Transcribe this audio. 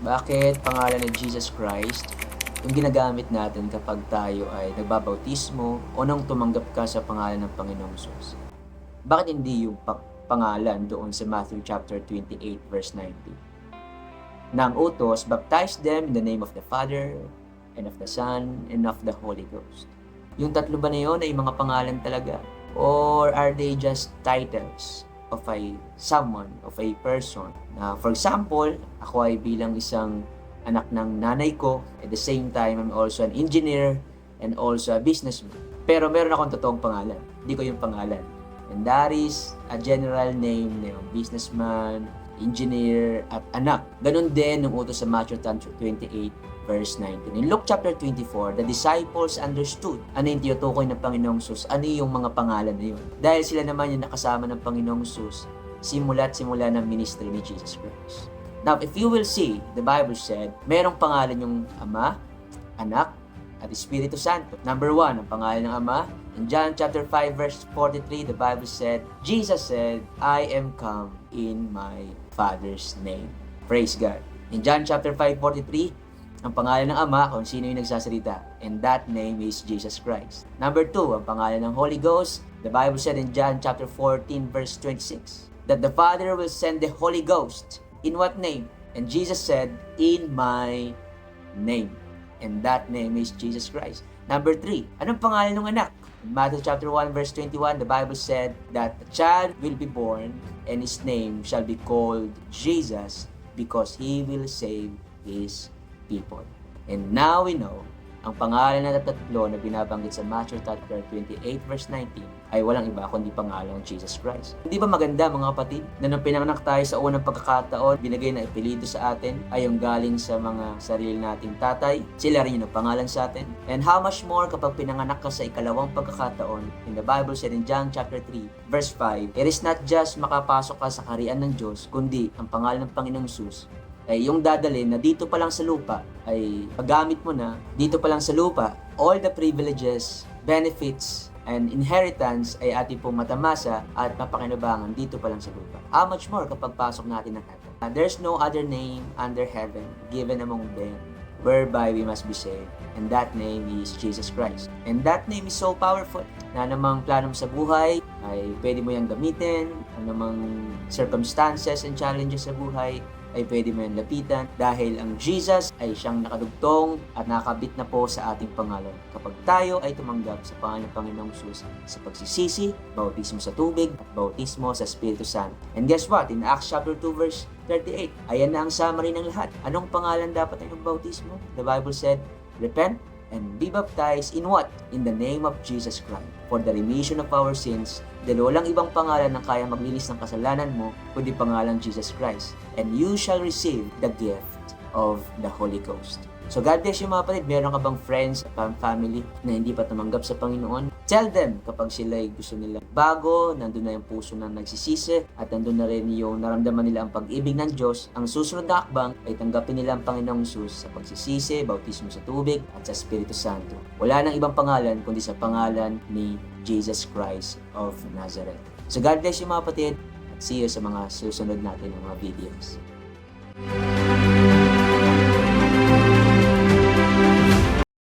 Bakit pangalan ni Jesus Christ yung ginagamit natin kapag tayo ay nagbabautismo o nang tumanggap ka sa pangalan ng Panginoong Hesus? Bakit hindi yung pangalan doon sa Matthew chapter 28 verse 19? Nang utos, baptize them in the name of the Father, and of the Son, and of the Holy Ghost. Yung tatlo ba na yun ay mga pangalan talaga? Or are they just titles of someone, of a person? Na, for example, ako ay bilang isang anak ng nanay ko, at the same time, I'm also an engineer and also a businessman. Pero meron akong totoong pangalan. Hindi ko yung pangalan. And that is a general name na yung businessman, engineer, at anak. Ganon din nung utos sa Matthew 28 verse 19. In Luke chapter 24, the disciples understood ano yung tinutukoy ng Panginoong Hesus, ano yung mga pangalan na yun. Dahil sila naman yung nakasama ng Panginoong Hesus simula ng ministry ni Jesus Christ. Now, if you will see, the Bible said, merong pangalan yung Ama, Anak, at Espiritu Santo. Number 1, ang pangalan ng Ama. In John chapter 5 verse 43, the Bible said, Jesus said, I am come in my Father's name. Praise God. In John chapter 5:43, ang pangalan ng Ama kung sino yung nagsasalita, and that name is Jesus Christ. Number 2, ang pangalan ng Holy Ghost. The Bible said in John chapter 14 verse 26, that the Father will send the Holy Ghost. In what name? And Jesus said, in my name. And that name is Jesus Christ. Number 3, anong pangalan ng anak? In Matthew chapter 1 verse 21, the Bible said that a child will be born and his name shall be called Jesus because he will save his people. And now we know, ang pangalan na tatlo na binabanggit sa Matthew chapter 28 verse 19 ay walang iba kundi pangalan ng Jesus Christ. Hindi ba maganda mga kapatid na nung pinanganak tayo sa unang pagkakataon, binigay na apelyido sa atin ay yung galing sa mga sarili nating tatay, sila rin yung pangalan sa atin. And how much more kapag pinanganak ka sa ikalawang pagkakataon, in the Bible said in John chapter 3 verse 5, it is not just makapasok ka sa kaharian ng Diyos, kundi ang pangalan ng Panginoong Hesus ay yung dadalhin na dito pa lang sa lupa ay paggamit mo na dito pa lang sa lupa, all the privileges, benefits, and inheritance ay ating pong matamasa at mapakinabangan dito pa lang sa lupa. How much more kapag pasok natin ng heaven? There's no other name under heaven given among men whereby we must be saved. And that name is Jesus Christ. And that name is so powerful na anumang plano mo sa buhay ay pwede mo yung gamitin, anumang circumstances and challenges sa buhay ay pwede mo yung lapitan dahil ang Jesus ay siyang nakadugtong at nakakabit na po sa ating pangalan. Kapag tayo ay tumanggap sa pangalan ng Panginoong Hesus sa pagsisisi, bautismo sa tubig, at bautismo sa Espiritu Santo. And guess what? In Acts chapter 2 verse 38, ayan na ang summary ng lahat. Anong pangalan dapat ay bautismo? The Bible said, repent and be baptized in what? In the name of Jesus Christ for the remission of our sins. Dahil walang ibang pangalan na kaya maglinis ng kasalanan mo kundi pangalan Jesus Christ. And you shall receive the gift of the Holy Ghost. So God bless you mga kapatid. Meron ka bang friends at family na hindi pa tumanggap sa Panginoon? Tell them kapag sila ay gusto nila bago, nandun na yung puso na nagsisisi at nandun na rin yung naramdaman nila ang pag-ibig ng Diyos. Ang susunod na hakbang ay tanggapin nila ang Panginoong Hesus sa pagsisisi, bautismo sa tubig at sa Espiritu Santo. Wala nang ibang pangalan kundi sa pangalan ni Jesus Christ of Nazareth. So God bless you mga kapatid at see you sa mga susunod natin ng mga videos.